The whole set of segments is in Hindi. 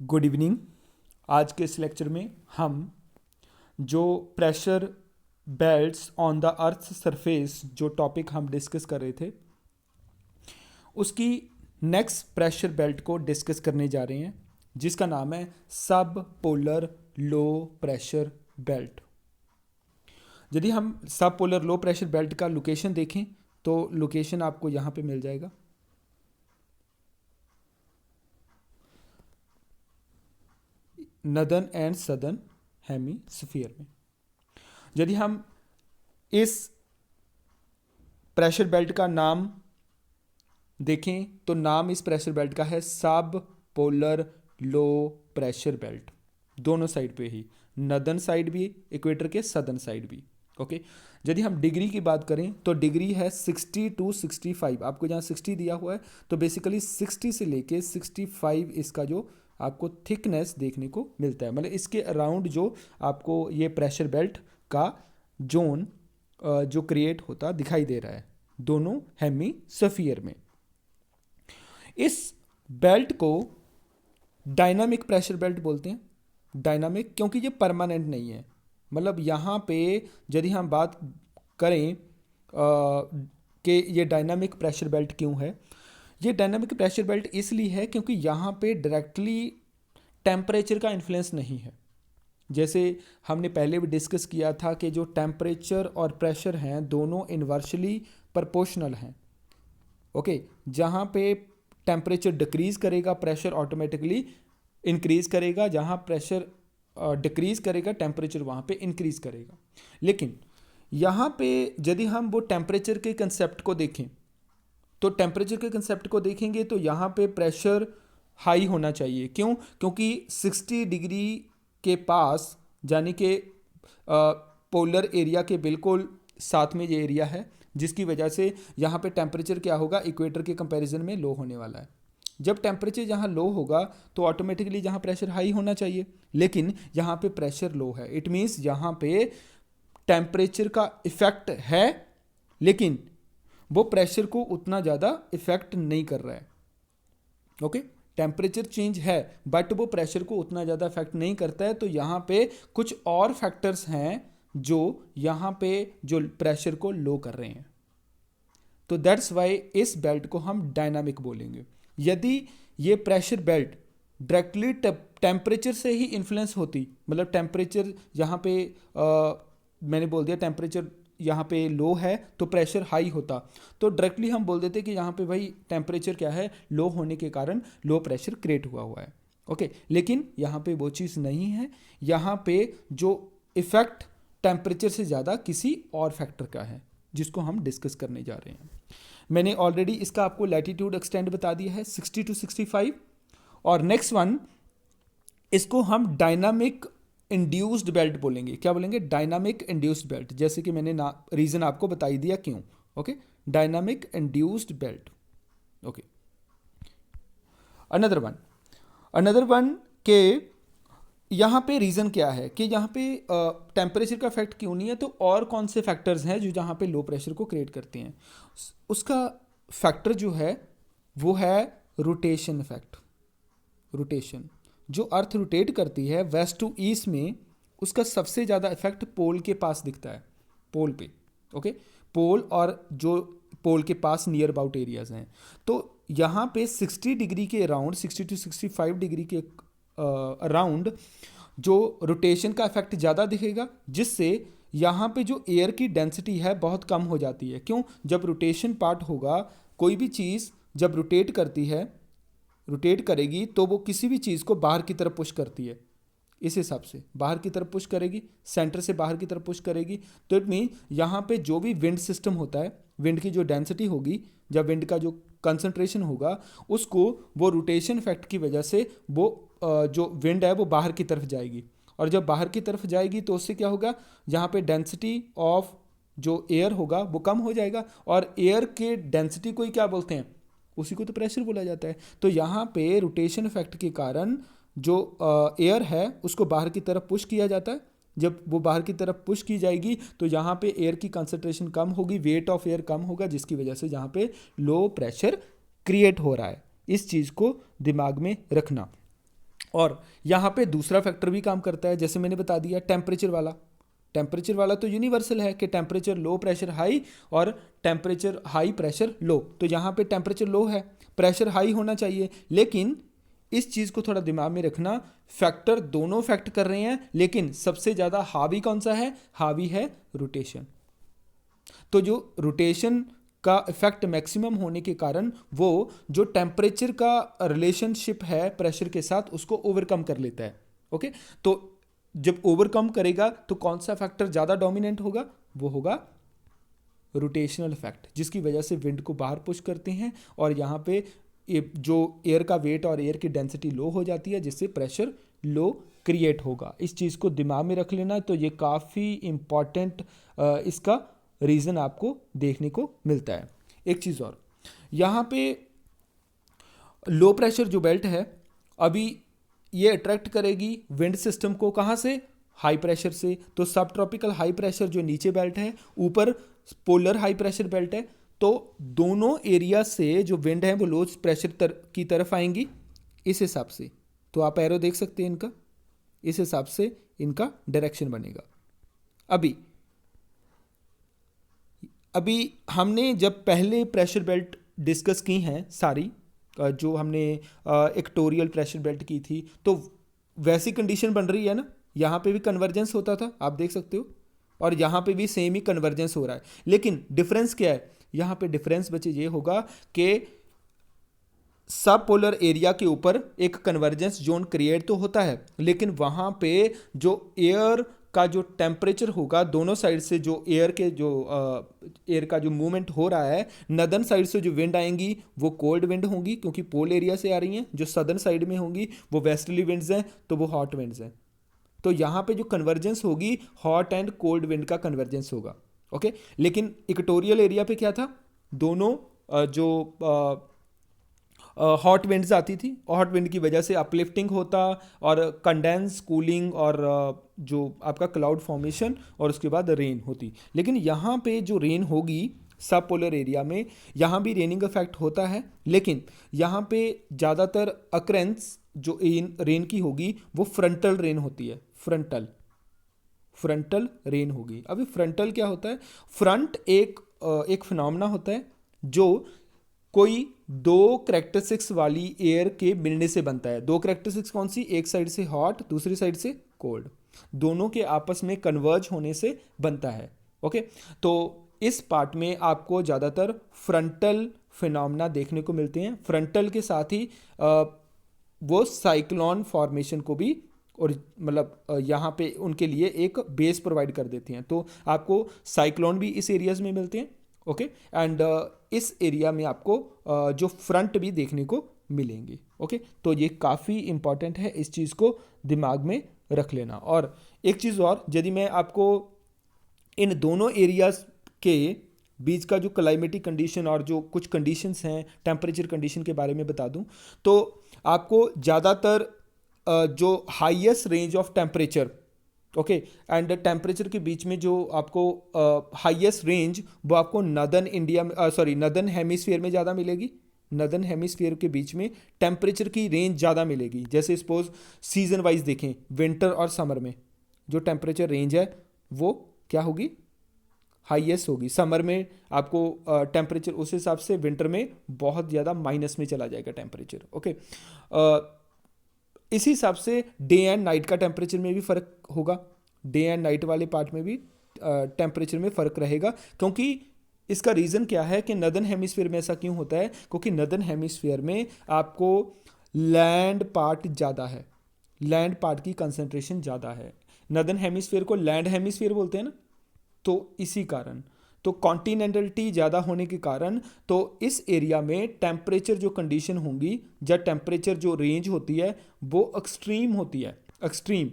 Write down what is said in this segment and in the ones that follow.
Good evening. आज के इस लेक्चर में हम जो pressure belts on the earth surface जो टॉपिक हम डिस्कस कर रहे थे उसकी नेक्स्ट प्रेशर बेल्ट को डिस्कस करने जा रहे हैं, जिसका नाम है सब पोलर लो प्रेशर बेल्ट। यदि हम सब पोलर लो प्रेशर बेल्ट का लोकेशन देखें तो लोकेशन आपको यहाँ पे मिल जाएगा। नदर्न एंड सदर्न हेमीस्फीयर में। यदि हम इस प्रेशर बेल्ट का नाम देखें तो नाम इस प्रेशर बेल्ट का है सब पोलर लो प्रेशर बेल्ट। दोनों साइड पे ही, नदर्न साइड भी, इक्वेटर के सदर्न साइड भी। ओके, यदि हम डिग्री की बात करें तो डिग्री है 60 to 65। आपको जहाँ 60 दिया हुआ है तो बेसिकली 60 से लेके 65 इसका जो आपको थिकनेस देखने को मिलता है, मतलब इसके अराउंड जो आपको ये प्रेशर बेल्ट का जोन जो क्रिएट होता दिखाई दे रहा है दोनों हेमीस्फीयर में। इस बेल्ट को डायनामिक प्रेशर बेल्ट बोलते हैं। डायनामिक क्योंकि ये परमानेंट नहीं है, मतलब यहाँ पे यदि हम बात करें कि ये डायनामिक प्रेशर बेल्ट क्यों है, ये डायनामिक प्रेशर बेल्ट इसलिए है क्योंकि यहाँ पे डायरेक्टली टेम्परेचर का इन्फ्लुएंस नहीं है। जैसे हमने पहले भी डिस्कस किया था कि जो टेम्परेचर और प्रेशर हैं दोनों इन्वर्सली प्रोपोर्शनल हैं। ओके, जहाँ पे टेम्परेचर डिक्रीज़ करेगा प्रेशर ऑटोमेटिकली इंक्रीज़ करेगा, जहाँ प्रेशर डिक्रीज़ करेगा टेम्परेचर वहाँ पे इंक्रीज़ करेगा। लेकिन यहाँ पे यदि हम वो टेम्परेचर के कंसेप्ट को देखें तो टेम्परेचर के कंसेप्ट को देखेंगे तो यहाँ पे प्रेशर हाई होना चाहिए। क्यों? क्योंकि 60 डिग्री के पास, यानी कि पोलर एरिया के बिल्कुल साथ में ये एरिया है, जिसकी वजह से यहाँ पे टेम्परेचर क्या होगा, इक्वेटर के कंपैरिजन में लो होने वाला है। जब टेम्परेचर यहाँ लो होगा तो ऑटोमेटिकली यहाँ प्रेशर हाई होना चाहिए, लेकिन यहाँ पे प्रेशर लो है। इट मीन्स यहाँ पे टेम्परेचर का इफेक्ट है लेकिन वो प्रेशर को उतना ज़्यादा इफेक्ट नहीं कर रहा है। ओके, टेम्परेचर चेंज है बट वो प्रेशर को उतना ज़्यादा इफेक्ट नहीं करता है। तो यहाँ पे कुछ और फैक्टर्स हैं जो यहाँ पे जो प्रेशर को लो कर रहे हैं, तो दैट्स वाई इस बेल्ट को हम डायनामिक बोलेंगे। यदि ये प्रेशर बेल्ट डायरेक्टली टेम्परेचर से ही इन्फ्लुएंस होती, मतलब टेम्परेचर यहाँ पे मैंने बोल दिया टेम्परेचर यहाँ पे लो है तो प्रेशर हाई होता, तो डायरेक्टली हम बोल देते कि यहाँ पे भाई टेम्परेचर क्या है, लो होने के कारण लो प्रेशर क्रिएट हुआ है। ओके, लेकिन यहाँ पे वो चीज़ नहीं है। यहाँ पे जो इफेक्ट टेम्परेचर से ज़्यादा किसी और फैक्टर का है जिसको हम डिस्कस करने जा रहे हैं। मैंने ऑलरेडी इसका आपको लैटिट्यूड एक्सटेंड बता दिया है 60 to 65। और नेक्स्ट वन, इसको हम डायनामिक इंड्यूस्ड बेल्ट बोलेंगे। क्या बोलेंगे? Dynamic induced belt. जैसे कि मैंने रीज़न आपको बता ही दिया क्यों। Okay, dynamic induced belt. Okay, another one के यहाँ पे रीज़न क्या है कि यहाँ पे टेम्परेचर का इफेक्ट क्यों नहीं है, तो और कौन से फैक्टर्स हैं जो जहाँ पे लो प्रेशर को क्रिएट करते हैं। उसका फैक्टर जो है वो है रोटेशन इफेक्ट। रोटेशन, जो अर्थ रोटेट करती है वेस्ट टू ईस्ट में, उसका सबसे ज़्यादा इफेक्ट पोल के पास दिखता है, पोल पे। ओके, पोल और जो पोल के पास नियर अबाउट एरियाज हैं, तो यहाँ पे 60 डिग्री के अराउंड, 60 to 65 डिग्री के अराउंड जो रोटेशन का इफेक्ट ज़्यादा दिखेगा, जिससे यहाँ पे जो एयर की डेंसिटी है बहुत कम हो जाती है। क्यों? जब रोटेशन पार्ट होगा, कोई भी चीज़ जब रोटेट करती है, रोटेट करेगी तो वो किसी भी चीज़ को बाहर की तरफ पुश करती है। इस हिसाब से बाहर की तरफ पुश करेगी, सेंटर से बाहर की तरफ पुश करेगी। तो इट मीन यहाँ पे जो भी विंड सिस्टम होता है, विंड की जो डेंसिटी होगी, जब विंड का जो कंसंट्रेशन होगा, उसको वो रोटेशन इफेक्ट की वजह से वो जो विंड है वो बाहर की तरफ जाएगी। और जब बाहर की तरफ जाएगी तो उससे क्या होगा, यहाँ पे डेंसिटी ऑफ जो एयर होगा वो कम हो जाएगा। और एयर के डेंसिटी को ही क्या बोलते हैं, उसी को तो प्रेशर बोला जाता है। तो यहाँ पे रोटेशन इफेक्ट के कारण जो एयर है उसको बाहर की तरफ पुश किया जाता है। जब वो बाहर की तरफ पुश की जाएगी तो यहाँ पे एयर की कंसंट्रेशन कम होगी, वेट ऑफ एयर कम होगा, जिसकी वजह से यहाँ पे लो प्रेशर क्रिएट हो रहा है। इस चीज़ को दिमाग में रखना। और यहाँ पे दूसरा फैक्टर भी काम करता है, जैसे मैंने बता दिया टेम्परेचर वाला तो यूनिवर्सल है कि टेम्परेचर लो प्रेशर हाई और टेम्परेचर हाई प्रेशर लो। तो यहाँ पे टेम्परेचर लो है, प्रेशर हाई होना चाहिए, लेकिन इस चीज़ को थोड़ा दिमाग में रखना, फैक्टर दोनों फैक्ट कर रहे हैं, लेकिन सबसे ज़्यादा हावी कौन सा है? हावी है रोटेशन। तो जो रोटेशन का इफेक्ट मैक्सिमम होने के कारण वो जो टेम्परेचर का रिलेशनशिप है प्रेशर के साथ उसको ओवरकम कर लेता है। ओके, तो जब ओवरकम करेगा तो कौन सा फैक्टर ज़्यादा डोमिनेंट होगा? वो होगा रोटेशनल इफेक्ट, जिसकी वजह से विंड को बाहर पुश करते हैं और यहाँ पे जो एयर का वेट और एयर की डेंसिटी लो हो जाती है, जिससे प्रेशर लो क्रिएट होगा। इस चीज़ को दिमाग में रख लेना। तो ये काफ़ी इम्पॉर्टेंट इसका रीज़न आपको देखने को मिलता है। एक चीज़ और, यहाँ पे लो प्रेशर जो बेल्ट है अभी ये अट्रैक्ट करेगी विंड सिस्टम को, कहाँ से? हाई प्रेशर से। तो सब ट्रॉपिकल हाई प्रेशर जो नीचे बेल्ट है, ऊपर पोलर हाई प्रेशर बेल्ट है, तो दोनों एरिया से जो विंड है वो लो प्रेशर की तरफ आएंगी इस हिसाब से। तो आप एरो देख सकते हैं इनका, इस हिसाब से इनका डायरेक्शन बनेगा। अभी हमने जब पहले प्रेशर बेल्ट डिस्कस की हैं सारी, जो हमने इक्वेटोरियल प्रेशर बेल्ट की थी, तो वैसी कंडीशन बन रही है ना, यहाँ पे भी कन्वर्जेंस होता था, आप देख सकते हो, और यहाँ पे भी सेम ही कन्वर्जेंस हो रहा है। लेकिन डिफरेंस क्या है? यहाँ पे डिफरेंस बच्चे ये होगा कि सब पोलर एरिया के ऊपर एक कन्वर्जेंस जोन क्रिएट तो होता है, लेकिन वहाँ पे जो एयर का जो टेम्परेचर होगा दोनों साइड से, जो एयर का जो मूवमेंट हो रहा है, नदर्न साइड से जो विंड आएंगी वो कोल्ड विंड होंगी क्योंकि पोल एरिया से आ रही हैं, जो सदर्न साइड में होंगी वो वेस्टर्ली विंड्स हैं, तो वो हॉट विंड्स हैं। तो यहाँ पे जो कन्वर्जेंस होगी हॉट एंड कोल्ड विंड का कन्वर्जेंस होगा। ओके, लेकिन इक्वेटोरियल एरिया पे क्या था? दोनों जो हॉट विंड्स आती थी, हॉट विंड की वजह से अपलिफ्टिंग होता और कंडेंस कूलिंग और जो आपका क्लाउड फॉर्मेशन और उसके बाद रेन होती। लेकिन यहाँ पे जो रेन होगी सब पोलर एरिया में, यहाँ भी रेनिंग इफेक्ट होता है, लेकिन यहाँ पे ज़्यादातर अक्रेंस जो रेन की होगी वो फ्रंटल रेन होती है। फ्रंटल रेन होगी। अभी फ्रंटल क्या होता है? फ्रंट एक फिनोमेना होता है जो कोई दो करेक्टरिस्टिक्स वाली एयर के मिलने से बनता है। दो करेक्टरिस्टिक्स कौन सी? एक साइड से हॉट, दूसरी साइड से कोल्ड, दोनों के आपस में कन्वर्ज होने से बनता है। ओके, तो इस पार्ट में आपको ज़्यादातर फ्रंटल फिनोमेना देखने को मिलते हैं। फ्रंटल के साथ ही वो साइक्लोन फॉर्मेशन को भी, और मतलब यहाँ पे उनके लिए एक बेस प्रोवाइड कर देती हैं। तो आपको साइक्लोन भी इस एरियाज में मिलते हैं। ओके, एंड इस एरिया में आपको जो फ्रंट भी देखने को मिलेंगे। ओके, तो ये काफ़ी इंपॉर्टेंट है, इस चीज़ को दिमाग में रख लेना। और एक चीज़ और, यदि मैं आपको इन दोनों एरियाज के बीच का जो क्लाइमेटिक कंडीशन और जो कुछ कंडीशंस हैं टेम्परेचर कंडीशन के बारे में बता दूं, तो आपको ज़्यादातर जो highest range of temperature, okay, and temperature के बीच में जो आपको हाईएस्ट रेंज वो आपको नदर्न हेमिस्फीयर में ज़्यादा मिलेगी। नदर्न हेमिस्फीयर के बीच में टेम्परेचर की रेंज ज़्यादा मिलेगी। जैसे सपोज सीजन वाइज देखें, विंटर और समर में जो टेम्परेचर रेंज है वो क्या होगी? हाईएस्ट होगी। समर में आपको टेम्परेचर उस हिसाब से, विंटर में बहुत ज़्यादा माइनस में चला जाएगा टेम्परेचर। ओके, इसी हिसाब से डे एंड नाइट का टेम्परेचर में भी फ़र्क होगा। डे एंड नाइट वाले पार्ट में भी टेम्परेचर में फ़र्क रहेगा, क्योंकि इसका रीज़न क्या है कि नदर्न हेमिस्फीयर में ऐसा क्यों होता है? क्योंकि नदर्न हेमिस्फीयर में आपको लैंड पार्ट ज़्यादा है, लैंड पार्ट की कंसंट्रेशन ज़्यादा है। नदर्न हेमिस्फीयर को लैंड हेमिस्फीयर बोलते हैं ना, तो इसी कारण, तो कॉन्टिनेंटलिटी ज़्यादा होने के कारण, तो इस एरिया में टेम्परेचर जो कंडीशन होंगी या टेम्परेचर जो रेंज होती है वो एक्सट्रीम होती है, एक्सट्रीम।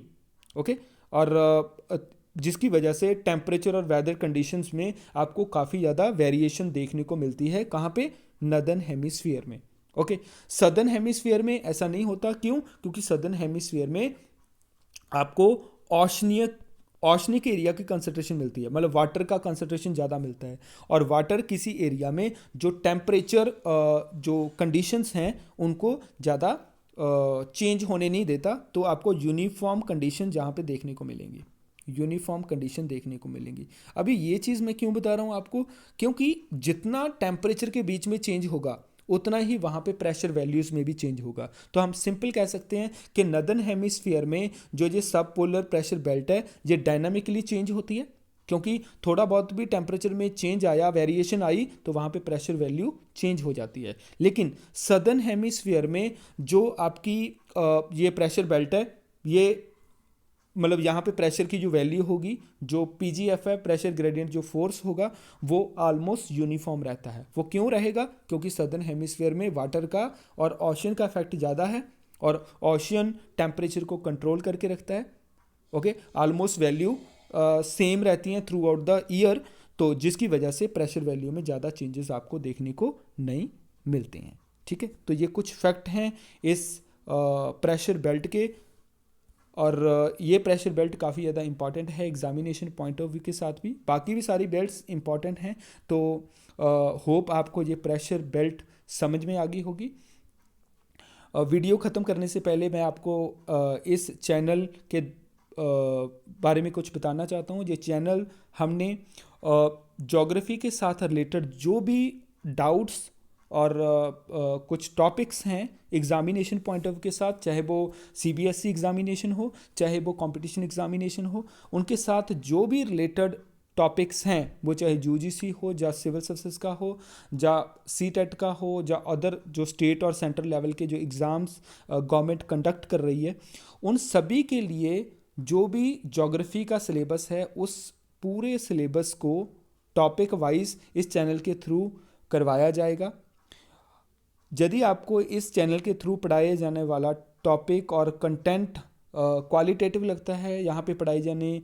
ओके, और जिसकी वजह से टेम्परेचर और वेदर कंडीशंस में आपको काफ़ी ज़्यादा वेरिएशन देखने को मिलती है। कहाँ पे? नदर्न हेमिस्फीयर में। ओके, सदर्न हेमिस्फीयर में ऐसा नहीं होता। क्यों? क्योंकि सदर्न हेमिस्फीयर में आपको औष्णिक एरिया की कंसंट्रेशन मिलती है, मतलब वाटर का कंसंट्रेशन ज़्यादा मिलता है। और वाटर किसी एरिया में जो टेम्परेचर जो कंडीशंस हैं उनको ज़्यादा चेंज होने नहीं देता, तो आपको यूनिफॉर्म कंडीशन जहाँ पे देखने को मिलेंगी, यूनिफॉर्म कंडीशन देखने को मिलेंगी। अभी ये चीज़ मैं क्यों बता रहा हूँ आपको, क्योंकि जितना टेम्परेचर के बीच में चेंज होगा उतना ही वहाँ पे प्रेशर वैल्यूज़ में भी चेंज होगा। तो हम सिंपल कह सकते हैं कि नदर्न हेमिस्फीयर में जो ये सब पोलर प्रेशर बेल्ट है ये डायनामिकली चेंज होती है, क्योंकि थोड़ा बहुत भी टेम्परेचर में चेंज आया, वेरिएशन आई, तो वहाँ पे प्रेशर वैल्यू चेंज हो जाती है। लेकिन सदर्न हेमिस्फीयर में जो आपकी ये प्रेशर बेल्ट है, ये मतलब यहाँ पे प्रेशर की जो वैल्यू होगी, जो पीजीएफ है, प्रेशर ग्रेडियंट जो फोर्स होगा, वो ऑलमोस्ट यूनिफॉर्म रहता है। वो क्यों रहेगा, क्योंकि सदर्न हेमिस्फीयर में वाटर का और ओशियन का इफेक्ट ज़्यादा है, और ओशियन टेम्परेचर को कंट्रोल करके रखता है। ओके, ऑलमोस्ट वैल्यू सेम रहती हैं थ्रू आउट द ईयर, तो जिसकी वजह से प्रेशर वैल्यू में ज़्यादा चेंजेस आपको देखने को नहीं मिलते हैं। ठीक है, तो ये कुछ फैक्ट हैं इस प्रेशर बेल्ट के, और ये प्रेशर बेल्ट काफ़ी ज़्यादा इंपॉर्टेंट है एग्जामिनेशन पॉइंट ऑफ व्यू के साथ भी। बाकी भी सारी बेल्ट्स इंपॉर्टेंट हैं, तो होप आपको ये प्रेशर बेल्ट समझ में आ गई होगी। वीडियो ख़त्म करने से पहले मैं आपको इस चैनल के बारे में कुछ बताना चाहता हूँ। ये चैनल हमने ज्योग्राफी के साथ रिलेटेड जो भी डाउट्स और कुछ टॉपिक्स हैं एग्जामिनेशन पॉइंट ऑफ व्यू के साथ, चाहे वो सीबीएसई एग्जामिनेशन हो, चाहे वो कंपटीशन एग्जामिनेशन हो, उनके साथ जो भी रिलेटेड टॉपिक्स हैं, वो चाहे यूजीसी हो, या सिविल सर्विसेज का हो, या सीटेट का हो, या अदर जो स्टेट और सेंट्रल लेवल के जो एग्ज़ाम्स गवर्नमेंट कंडक्ट कर रही है, उन सभी के लिए जो भी ज्योग्राफी का सिलेबस है, उस पूरे सिलेबस को टॉपिक वाइज इस चैनल के थ्रू करवाया जाएगा। यदि आपको इस चैनल के थ्रू पढ़ाए जाने वाला टॉपिक और कंटेंट क्वालिटेटिव लगता है, यहाँ पे पढ़ाई जाने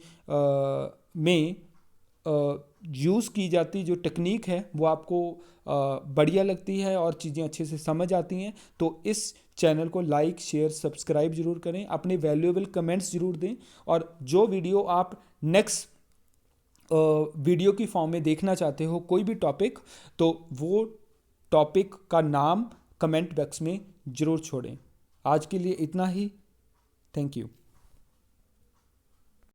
में यूज़ की जाती जो टेक्निक है वो आपको बढ़िया लगती है और चीज़ें अच्छे से समझ आती हैं, तो इस चैनल को लाइक, शेयर, सब्सक्राइब ज़रूर करें, अपने वैल्यूएबल कमेंट्स ज़रूर दें, और जो वीडियो आप नेक्स्ट वीडियो की फॉर्म में देखना चाहते हो, कोई भी टॉपिक, तो वो टॉपिक का नाम कमेंट बॉक्स में ज़रूर छोड़ें। आज के लिए इतना ही, थैंक यू।